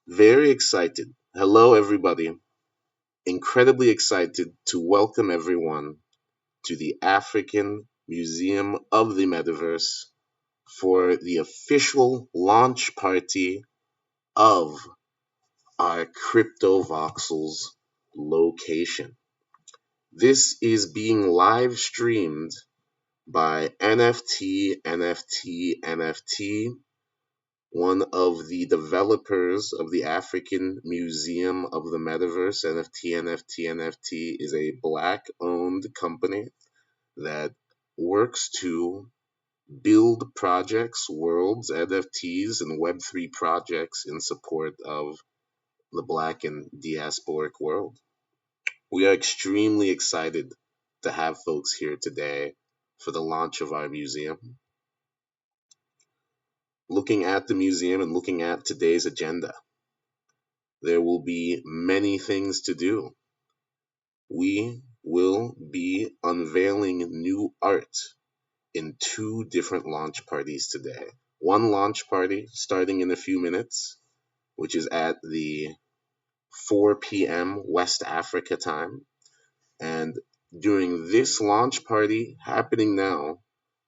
Very excited. Hello, everybody. Incredibly excited to welcome everyone to the African Museum of the Metaverse for the official launch party of our Cryptovoxels location. This is being live streamed by NFT, one of the developers of the African Museum of the Metaverse. NFT is a black owned company that works to build projects, worlds, NFTs, and Web3 projects in support of the black and diasporic world. We are extremely excited to have folks here today for the launch of our museum. Looking at the museum and looking at today's agenda, there will be many things to do. We will be unveiling new art in two different launch parties today. One launch party starting in a few minutes, which is at the 4 p.m. West Africa time. And during this launch party happening now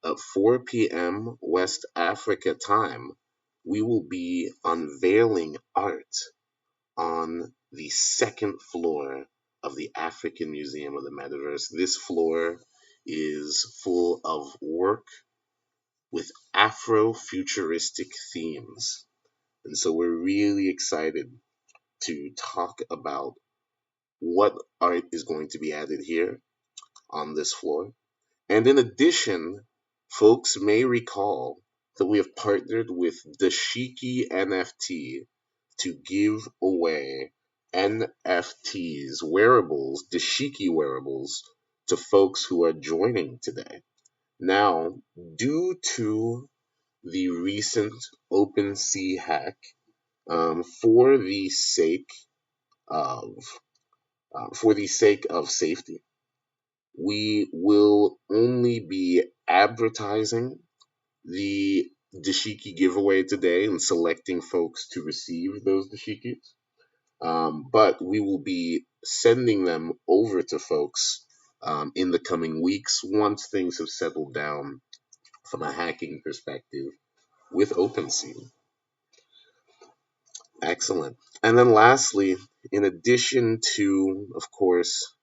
at 4 p.m. West Africa time, we will be unveiling art on the second floor of the African Museum of the Metaverse. This floor is full of work with Afro-futuristic themes. And so we're really excited to talk about what art is going to be added here on this floor. And in addition, folks may recall that we have partnered with Dashiki NFT to give away NFTs, wearables, dashiki wearables, to folks who are joining today. Now, due to the recent OpenSea hack, for the sake of safety, we will only be advertising the dashiki giveaway today and selecting folks to receive those dashikis. But we will be sending them over to folks in the coming weeks once things have settled down from a hacking perspective with OpenSea. Excellent. And then lastly, in addition to, of course,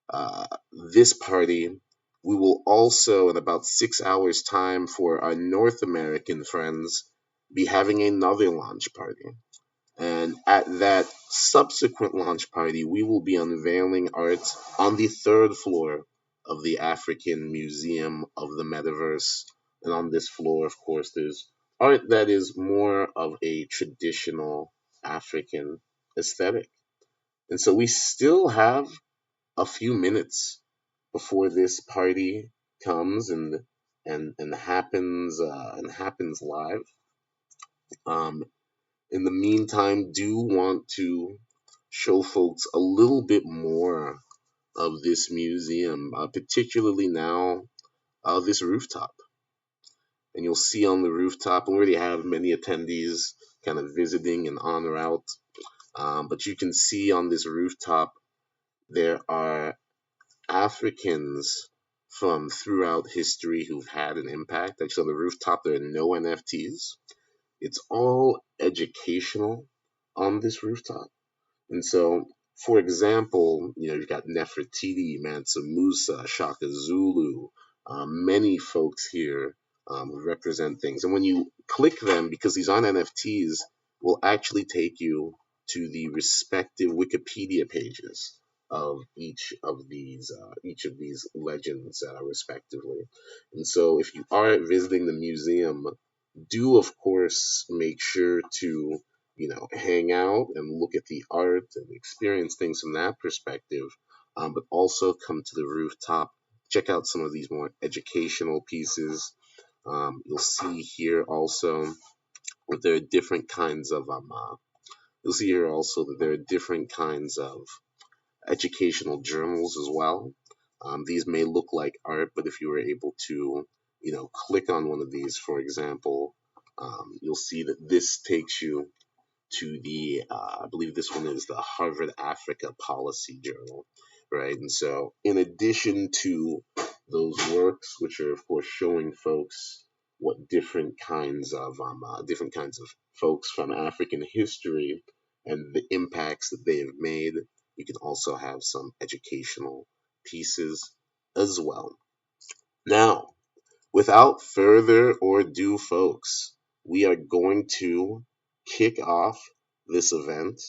uh, this party, we will also, in about 6 hours' time, for our North American friends, be having another launch party. And at that subsequent launch party, we will be unveiling art on the third floor of the African Museum of the Metaverse. And on this floor, of course, there's art that is more of a traditional African aesthetic. And so we still have a few minutes before this party comes and happens live. Um, in the meantime, do want to show folks a little bit more of this museum, particularly now this rooftop. And you'll see on the rooftop, we already have many attendees kind of visiting and en route. But you can see on this rooftop, there are Africans from throughout history who've had an impact. Actually, on the rooftop, there are no NFTs. It's all educational on this rooftop. And so, for example, you've got Nefertiti, Mansa Musa, Shaka Zulu, many folks here who represent things. And when you click them, because these aren't NFTs, will actually take you to the respective Wikipedia pages of each of these legends, respectively. And so, if you are visiting the museum, do of course make sure to hang out and look at the art and experience things from that perspective, but also come to the rooftop, check out some of these more educational pieces. You'll see here also that there are different kinds of you'll see here also that there are different kinds of educational journals as well. These may look like art, but if you were able to, click on one of these, for example, you'll see that this takes you to the, I believe this one is the Harvard Africa Policy Journal, right? And so, in addition to those works, which are of course showing folks what different kinds of folks from African history and the impacts that they have made, you can also have some educational pieces as well. Now, without further ado, folks, we are going to kick off this event.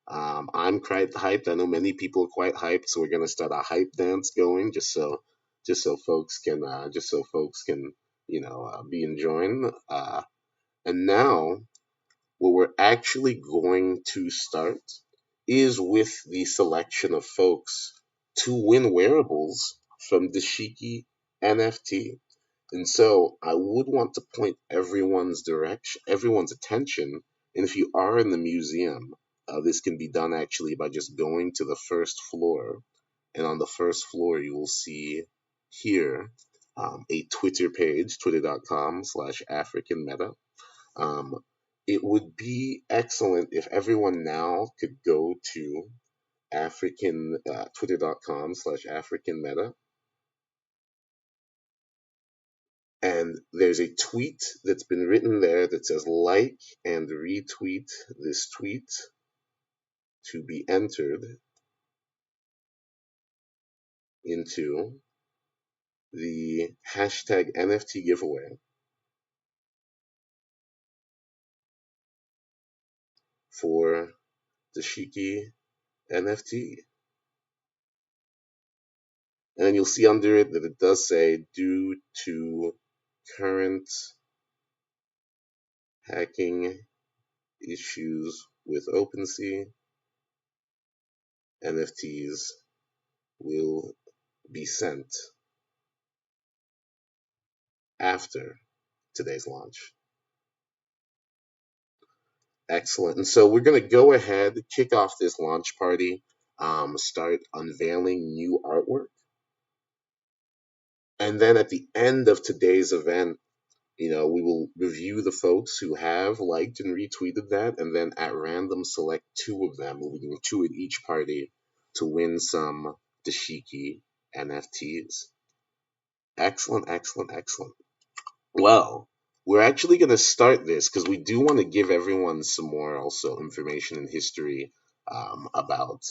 I'm quite hyped. I know many people are quite hyped, so we're gonna start a hype dance going, just so folks can be enjoying. And now what we're actually going to start is with the selection of folks to win wearables from the Shiki NFT. And so I would want to point everyone's attention. And if you are in the museum, this can be done actually by just going to the first floor. And on the first floor, you will see here a Twitter page, twitter.com/African Meta. Um, it would be excellent if everyone now could go to twitter.com/African Meta. And there's a tweet that's been written there that says like and retweet this tweet to be entered into the hashtag NFT giveaway for the Shiki NFT. And you'll see under it that it does say, due to current hacking issues with OpenSea, NFTs will be sent after today's launch. Excellent. And so we're going to go ahead, kick off this launch party, start unveiling new artwork. And then at the end of today's event, we will review the folks who have liked and retweeted that, and then at random select two of them, moving two at each party, to win some Dashiki NFTs. Excellent, excellent, excellent. Well, we're actually going to start this because we do want to give everyone some more also information and history about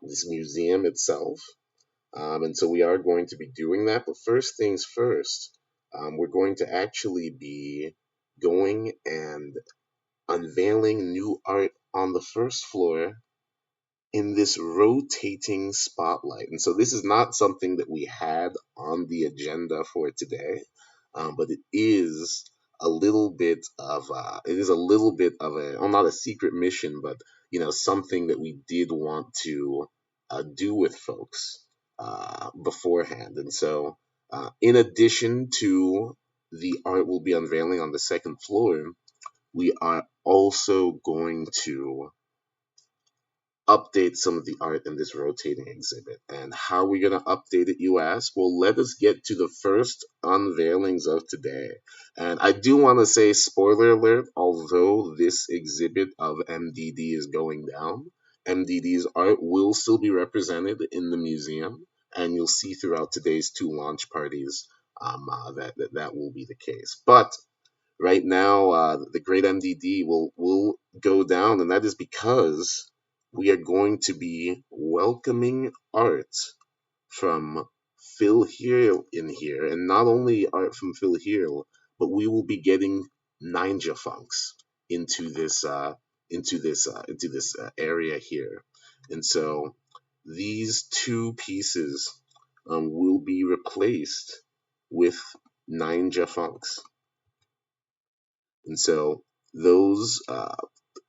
this museum itself. And so we are going to be doing that. But first things first, we're going to actually be going and unveiling new art on the first floor in this rotating spotlight. And so this is not something that we had on the agenda for today, but it is a little bit of a, well, not a secret mission, but something that we did want to do with folks beforehand. And so, in addition to the art we'll be unveiling on the second floor, we are also going to update some of the art in this rotating exhibit. And how are we going to update it, you ask? Well, let us get to the first unveilings of today. And I do want to say, spoiler alert, although this exhibit of MDD is going down, MDD's art will still be represented in the museum. And you'll see throughout today's two launch parties that will be the case. But right now, the great MDD will go down, and that is because we are going to be welcoming art from Phil Heal in here, and not only art from Phil Heal, but we will be getting Ninja Funks into this area here, and so these two pieces will be replaced with Ninja Funks. And so those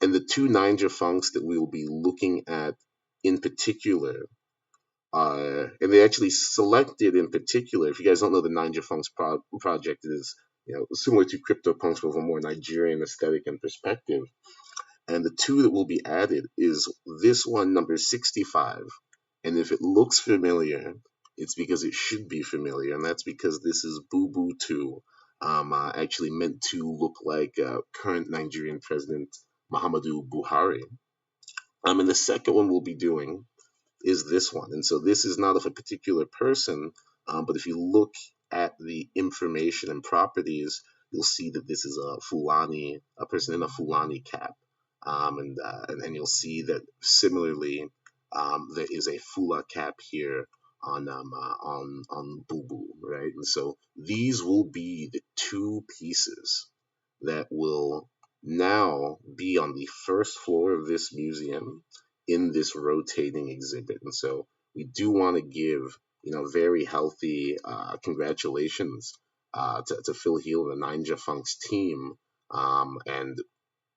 and the two Ninja Funks that we will be looking at in particular are, and they actually selected in particular. If you guys don't know, the Ninja Funks project is similar to CryptoPunks with a more Nigerian aesthetic and perspective. And the two that will be added is this one, number 65. And if it looks familiar, it's because it should be familiar. And that's because this is Boo Boo 2, actually meant to look like current Nigerian President Muhammadu Buhari. And the second one we'll be doing is this one. And so this is not of a particular person, but if you look at the information and properties, you'll see that this is a Fulani, a person in a Fulani cap. And you'll see that similarly, there is a Fula cap here on Bubu, right? And so these will be the two pieces that will now be on the first floor of this museum in this rotating exhibit. And so we do want to give, very healthy congratulations to Phil Heal and the Ninja Funk's team. And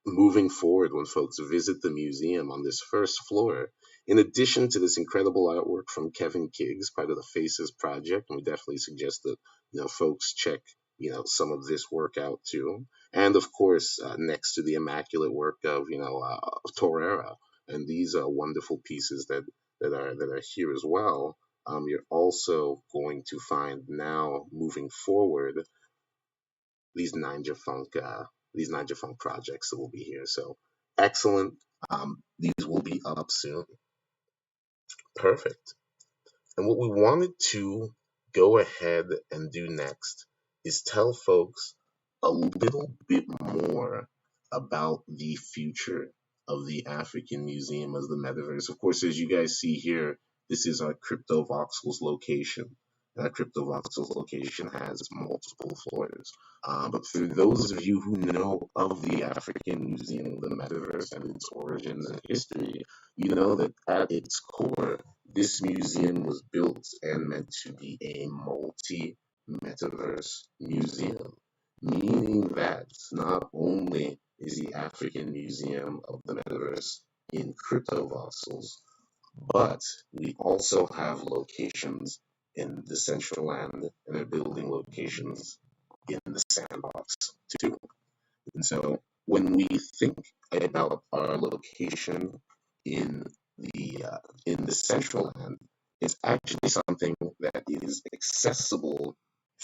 moving forward, when folks visit the museum on this first floor, in addition to this incredible artwork from Kevin Kiggs, part of the Faces Project, and we definitely suggest that folks check some of this work out too. And of course, next to the immaculate work of Torreira, and these wonderful pieces that are here as well. You're also going to find now moving forward these Ninja Funk projects that will be here. So excellent. These will be up soon. Perfect. And what we wanted to go ahead and do next is tell folks a little bit more about the future of the African Museum as the Metaverse. Of course, as you guys see here, this is our Cryptovoxels location. That Cryptovoxels location has multiple floors. But for those of you who know of the African Museum of the Metaverse and its origins and history, you know that at its core, this museum was built and meant to be a multi-metaverse museum, meaning that not only is the African Museum of the Metaverse in Cryptovoxels, but we also have locations in the Central Land and are building locations in the Sandbox too. And so when we think about our location in the Central Land, it's actually something that is accessible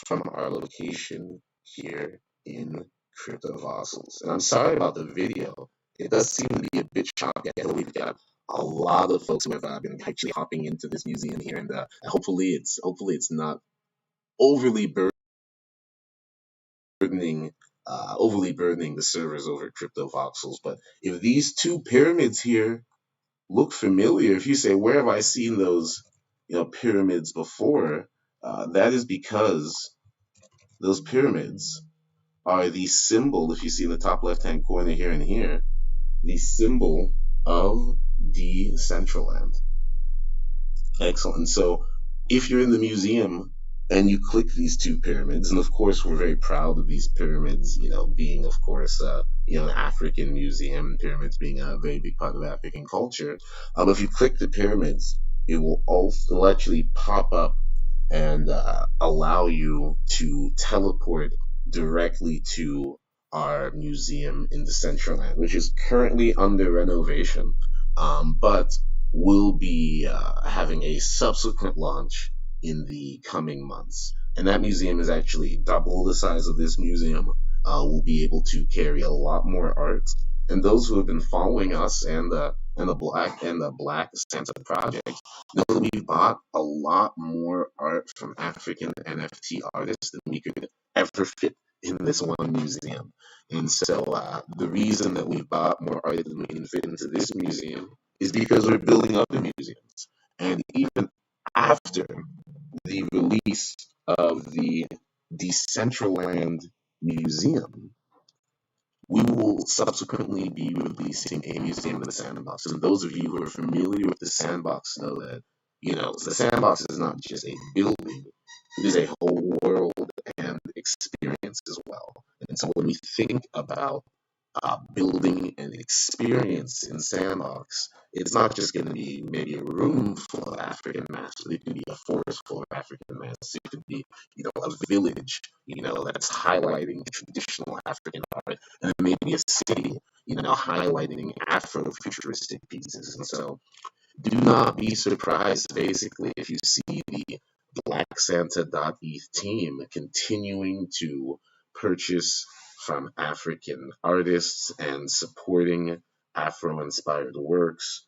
from our location here in Cryptovoxels. And I'm sorry about the video. It does seem to be a bit choppy. I know we've got a lot of folks who have been actually hopping into this museum here, and hopefully it's not overly burdening the servers over at Cryptovoxels. But if these two pyramids here look familiar, if you say, where have I seen those pyramids before, that is because those pyramids are the symbol, if you see in the top left hand corner here and here, the symbol of Decentraland. Excellent. So if you're in the museum and you click these two pyramids, and of course we're very proud of these pyramids, being of course an African museum, pyramids being a very big part of African culture. If you click the pyramids, it'll actually pop up and allow you to teleport directly to our museum in the Central Land, which is currently under renovation, but will be having a subsequent launch in the coming months. And that museum is actually double the size of this museum. We'll be able to carry a lot more art. And those who have been following us and the Black Santa Project know that we bought a lot more art from African NFT artists than we could ever fit in this one museum. And so the reason that we bought more art than we can fit into this museum is because we're building up the museums. And even after the release of the Decentraland Museum, we will subsequently be releasing a museum in the Sandbox. And those of you who are familiar with the Sandbox know that, the Sandbox is not just a building, it is a whole world and experience as well. And so when we think about building an experience in Sandbox, it's not just going to be maybe a room full of African masks. It could be a forest full of African masks. It could be, a village, that's highlighting traditional African art, and maybe a city, highlighting Afro-futuristic pieces. And so, do not be surprised, basically, if you see the Black Santa.eth team continuing to purchase from African artists and supporting Afro-inspired works,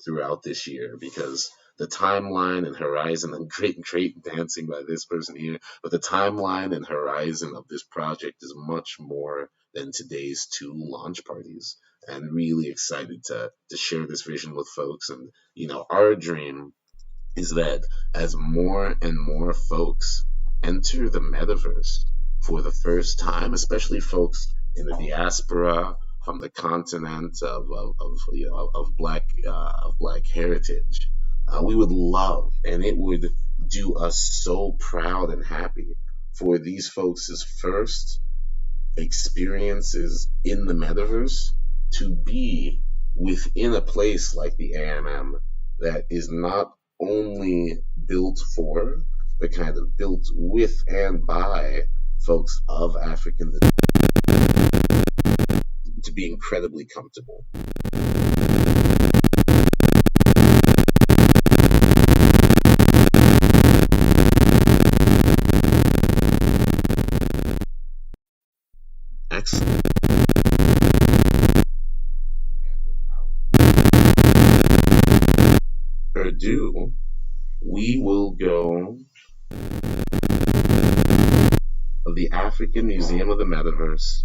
throughout this year, because the timeline and horizon, and great dancing by this person here, but the timeline and horizon of this project is much more than today's two launch parties. And really excited to share this vision with folks. And our dream is that as more and more folks enter the metaverse for the first time, especially folks in the diaspora from the continent of black heritage, we would love, and it would do us so proud and happy for these folks' first experiences in the metaverse to be within a place like the AMM that is not only built for, but kind of built with and by folks of African descent, to be incredibly comfortable. Excellent. And without ado, we will go of the African Museum of the Metaverse,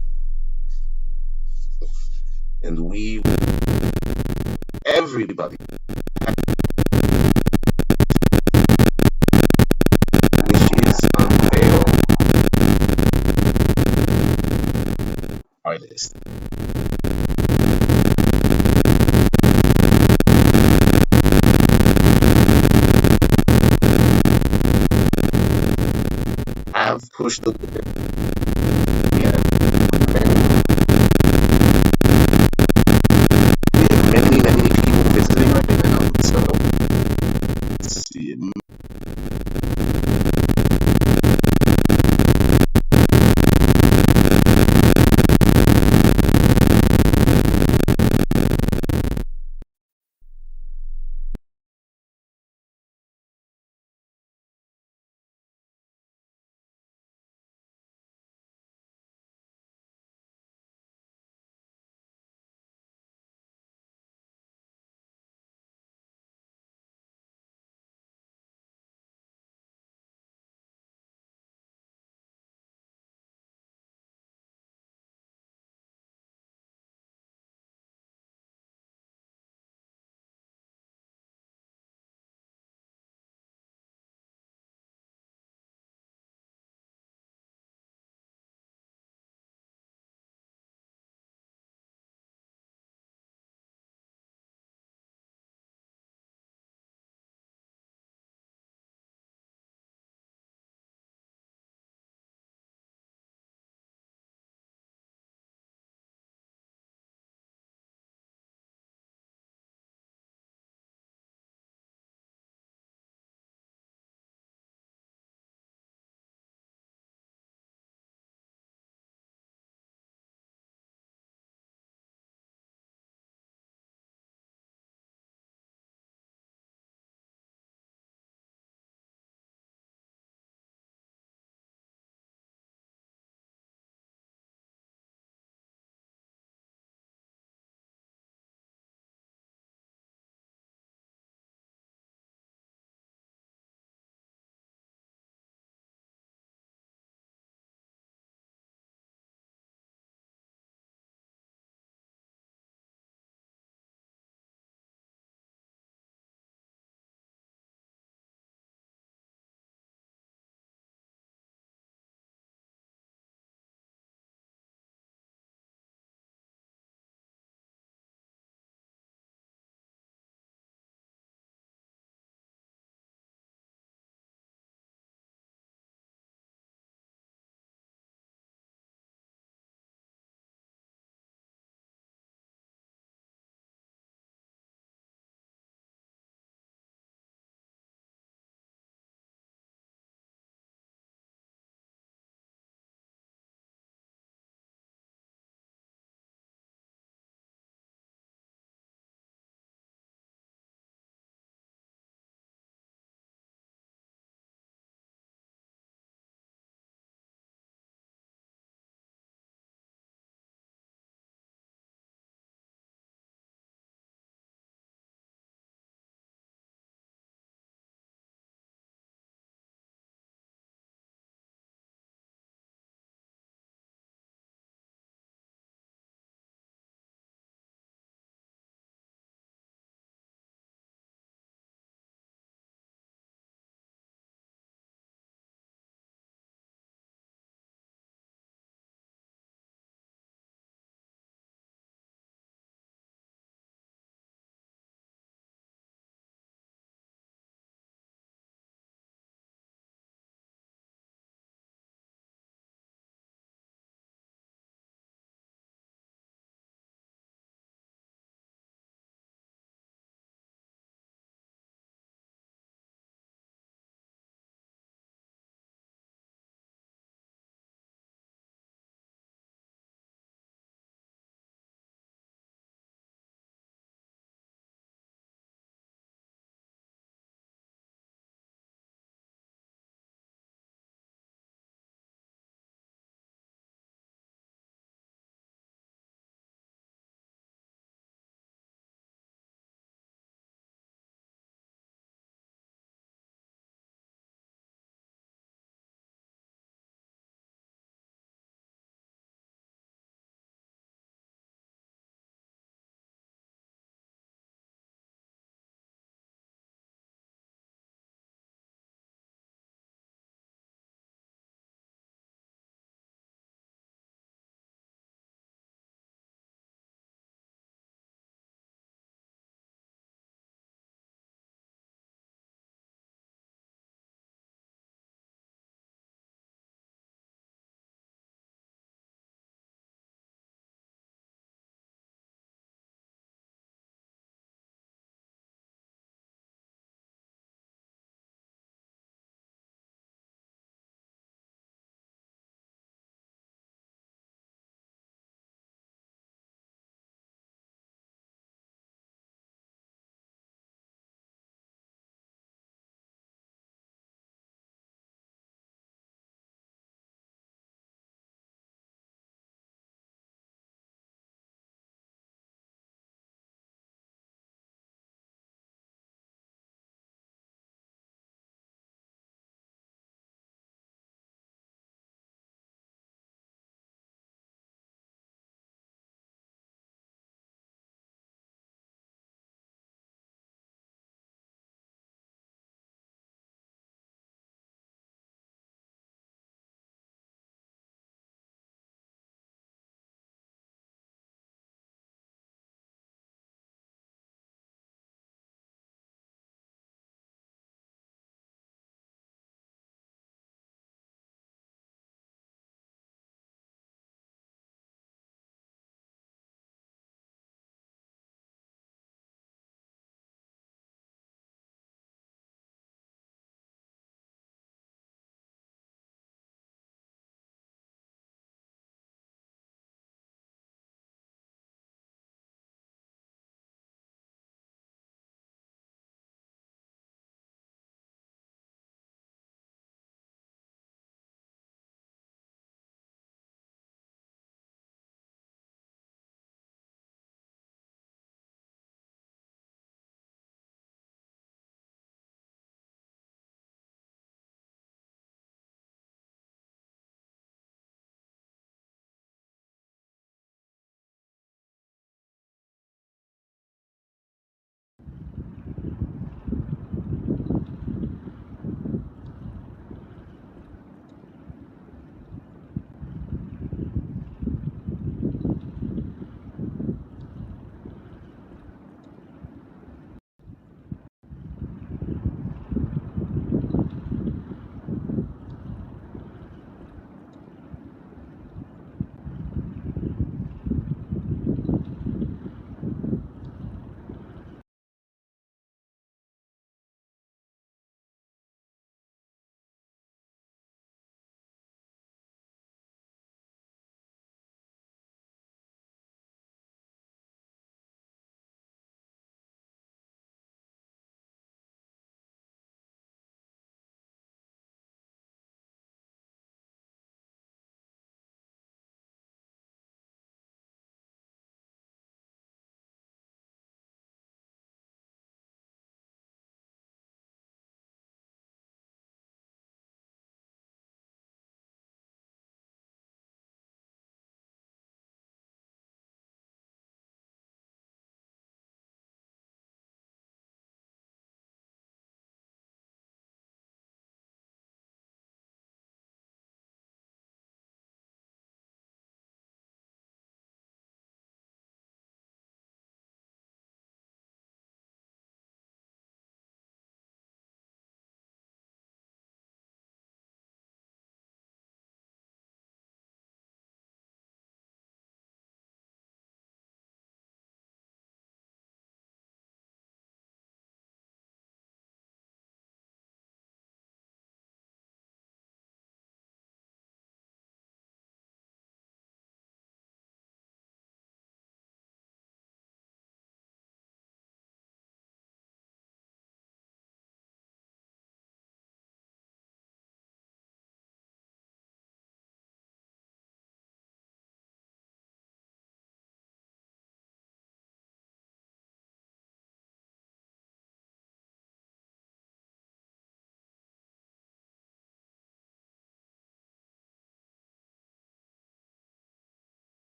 and everybody, which is unveil artist. Have pushed the limit. We have many people visiting right now. So let's see.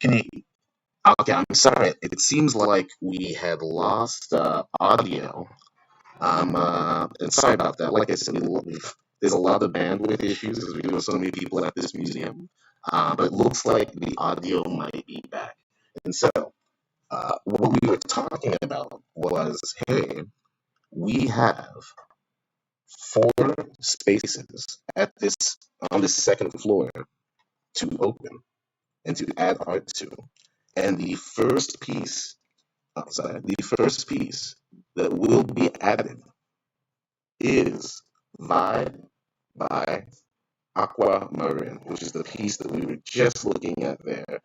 Can you? Okay, I'm sorry. It seems like we had lost audio. And sorry about that. Like I said, there's a lot of bandwidth issues as we do with so many people at this museum. But it looks like the audio might be back. And so, what we were talking about was, hey, we have four spaces at this on this second floor to open and to add art to. And the first piece that will be added is Vibe by Aquamarine, which is the piece that we were just looking at there.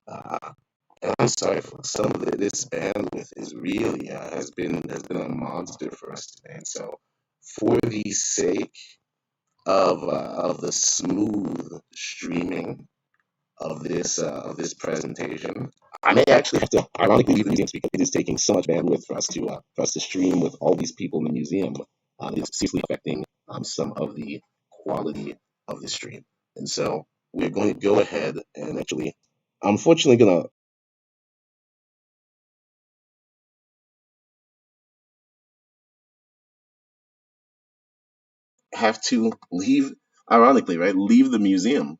Uh, and I'm sorry for some of this bandwidth is really has been a monster for us today. And so, for the sake of the smooth streaming of this presentation, I may actually have to ironically leave the museum because it is taking so much bandwidth for us to stream with all these people in the museum. It's seriously affecting some of the quality of the stream, and so we're going to go ahead and actually, unfortunately, gonna have to leave. Ironically, right, leave the museum.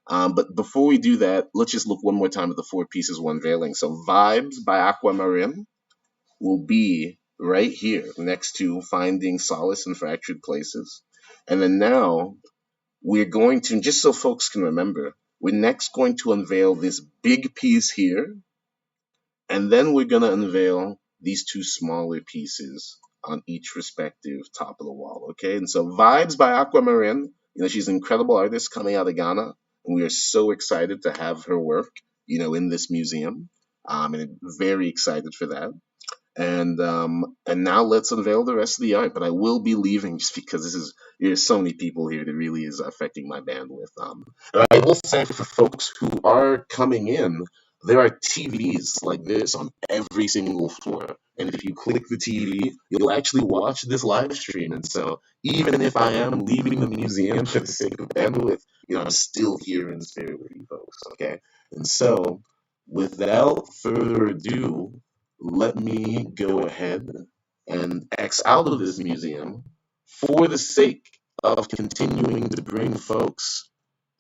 But before we do that, let's just look one more time at the four pieces we're unveiling. So, Vibes by Aquamarine will be right here next to Finding Solace in Fractured Places. And then now we're going to, just so folks can remember, we're next going to unveil this big piece here, and then we're going to unveil these two smaller pieces on each respective top of the wall. Okay, and so Vibes by Aquamarine, she's an incredible artist coming out of Ghana, and we are so excited to have her work, in this museum. And very excited for that. And now let's unveil the rest of the art. But I will be leaving just because there's so many people here that really is affecting my bandwidth. And I will say for folks who are coming in, there are TVs like this on every single floor. And if you click the TV, you'll actually watch this live stream. And so even if I am leaving the museum for the sake of bandwidth, I'm still here in spirit with you folks. Okay. And so without further ado, let me go ahead and X out of this museum for the sake of continuing to bring folks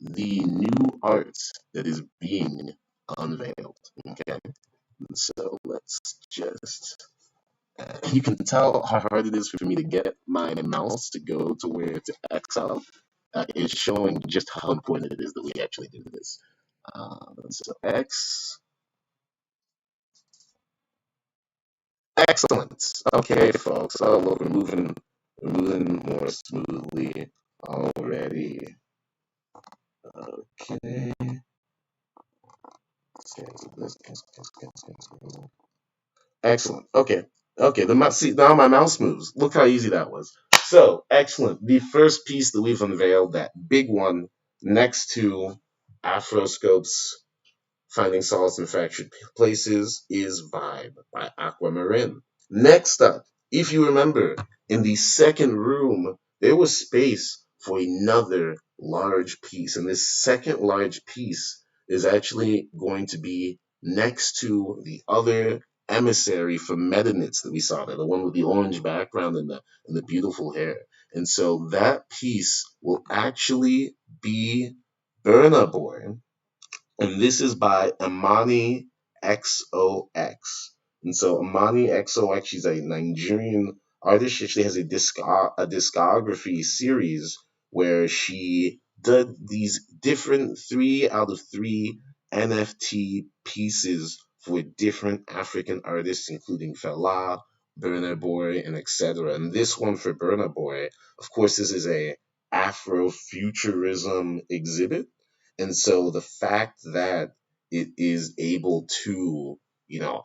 the new art that is being unveiled. Okay, and so let's just. You can tell how hard it is for me to get my mouse to go to where to X out. It's showing just how important it is that we actually do this. So X. Excellent. Okay, folks. Oh, look, we're moving more smoothly already. Okay. Cancel this. Cancel. Excellent. Okay. Okay. The mouse. See, now my mouse moves. Look how easy that was. So excellent. The first piece that we've unveiled, that big one next to Afroscope's Finding Solace in Fractured Places, is Vibe by Aquamarine. Next up, if you remember, in the second room, there was space for another large piece. And this second large piece is actually going to be next to the other emissary for Metanits that we saw there, the one with the orange background and the beautiful hair. And so that piece will actually be Burna Boy, and this is by Amani XOX. And so Amani XOX, she's a Nigerian artist. She actually has a discography series where she did these different 3 out of 3 NFT pieces for different African artists, including Fela, Burna Boy, and etc. And this one for Burna Boy, of course, this is a Afrofuturism exhibit, and so the fact that it is able to,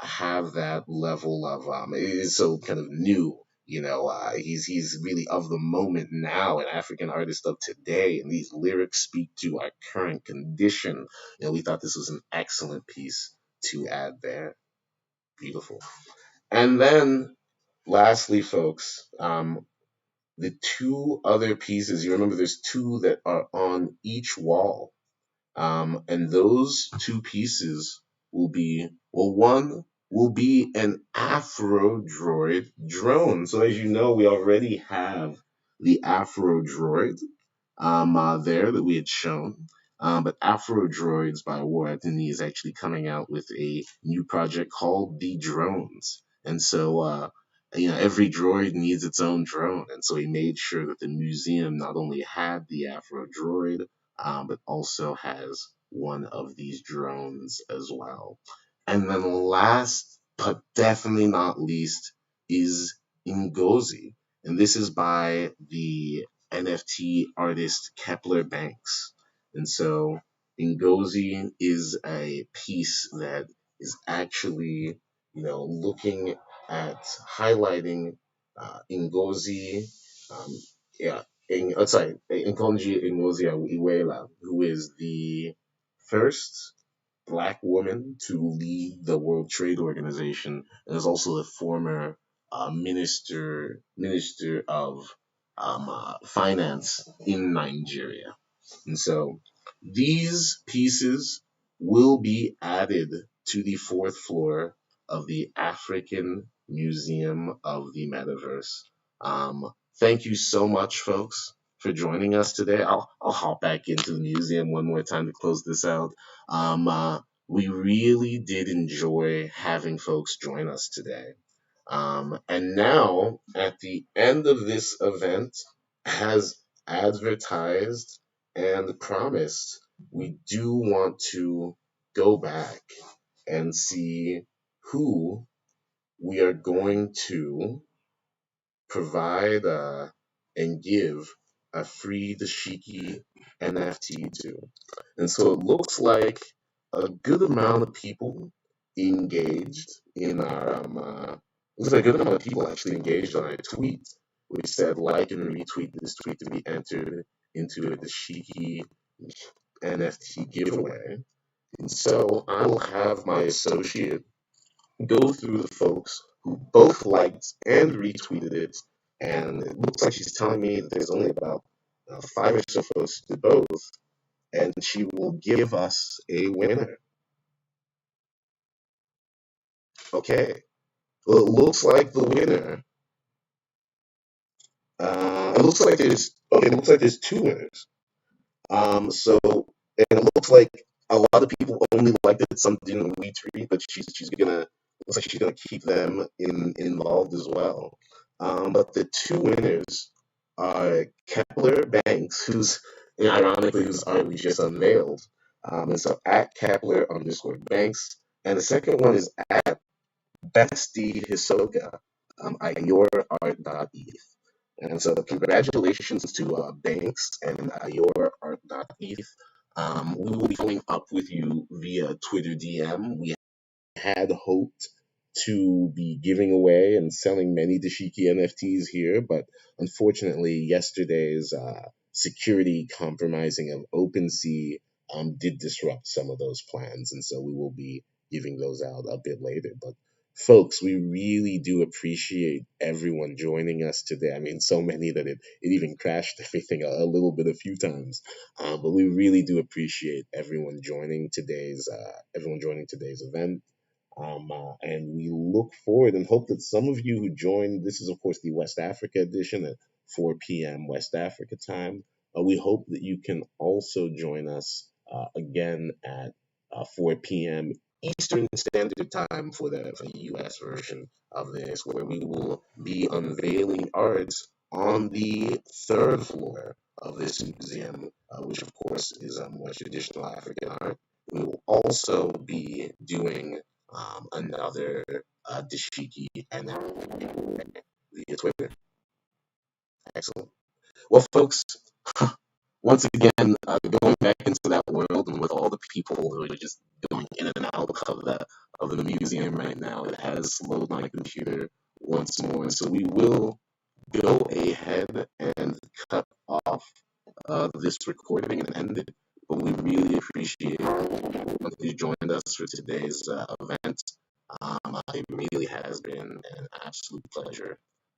have that level of it is so kind of new. He's really of the moment now, an African artist of today, and these lyrics speak to our current condition. We thought this was an excellent piece to add there. Beautiful. And then, lastly, folks, the two other pieces. You remember, there's two that are on each wall, and those two pieces one will be an Afro Droid drone. So as you know, we already have the Afro Droid there that we had shown. But Afro Droids by War Anthony is actually coming out with a new project called the Drones. And so, every droid needs its own drone. And so he made sure that the museum not only had the Afro Droid, but also has one of these drones as well. And then last but definitely not least is Ngozi. And this is by the NFT artist Kepler Banks. And so Ngozi is a piece that is actually, looking at highlighting Ngozi, um, yeah, Nkonji Ngozi Iweala, who is the first black woman to lead the World Trade Organization and is also the former minister of finance in Nigeria. And so these pieces will be added to the fourth floor of the African Museum of the Metaverse. Thank you so much, folks, for joining us today. I'll hop back into the museum one more time to close this out. We really did enjoy having folks join us today. And now, at the end of this event, as advertised and promised, we do want to go back and see who we are going to provide and give a free dashiki NFT to. And so it looks like a good amount of people engaged in our looks like a good amount of people actually engaged on our tweet, which said like and retweet this tweet to be entered into a dashiki NFT giveaway. And so I will have my associate go through the folks who both liked and retweeted it, and it looks like she's telling me that there's only about five or so folks who did both, and she will give us a winner. Okay, well, it looks like the winner. It looks like there's okay. It looks like there's two winners. So and it looks like a lot of people only liked it, some didn't retweet, but she's gonna looks like she's gonna keep them involved as well. But the two winners are Kepler Banks, who's ironically whose art we just unveiled. And so at Kepler underscore Banks, and the second one is at Bestie Hisoka, yourart.eth. And so congratulations to Banks and yourart.eth. We will be following up with you via Twitter DM. We had hoped to be giving away and selling many dashiki NFTs here, but unfortunately, yesterday's security compromising of OpenSea did disrupt some of those plans, and so we will be giving those out a bit later. But folks, we really do appreciate everyone joining us today. I mean, so many that it even crashed everything a little bit a few times. But we really do appreciate everyone joining today's event. And we look forward and hope that some of you who joined, this is of course the West Africa edition at 4 p.m. West Africa time. We hope that you can also join us again at 4 p.m. Eastern Standard Time for the US version of this, where we will be unveiling art on the third floor of this museum, which of course is more traditional African art. We will also be doing another dashiki and via Twitter. Excellent. Well, folks, once again, going back into that world and with all the people who are just going in and out of the museum right now, it has slowed my computer once more. So we will go ahead and cut off this recording and end it. But we really appreciate everyone who joined us for today's event. It really has been an absolute pleasure.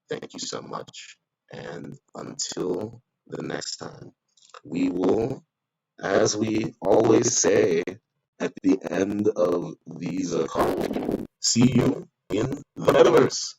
Thank you so much. And until the next time, we will, as we always say, at the end of these calls. See you in the metaverse.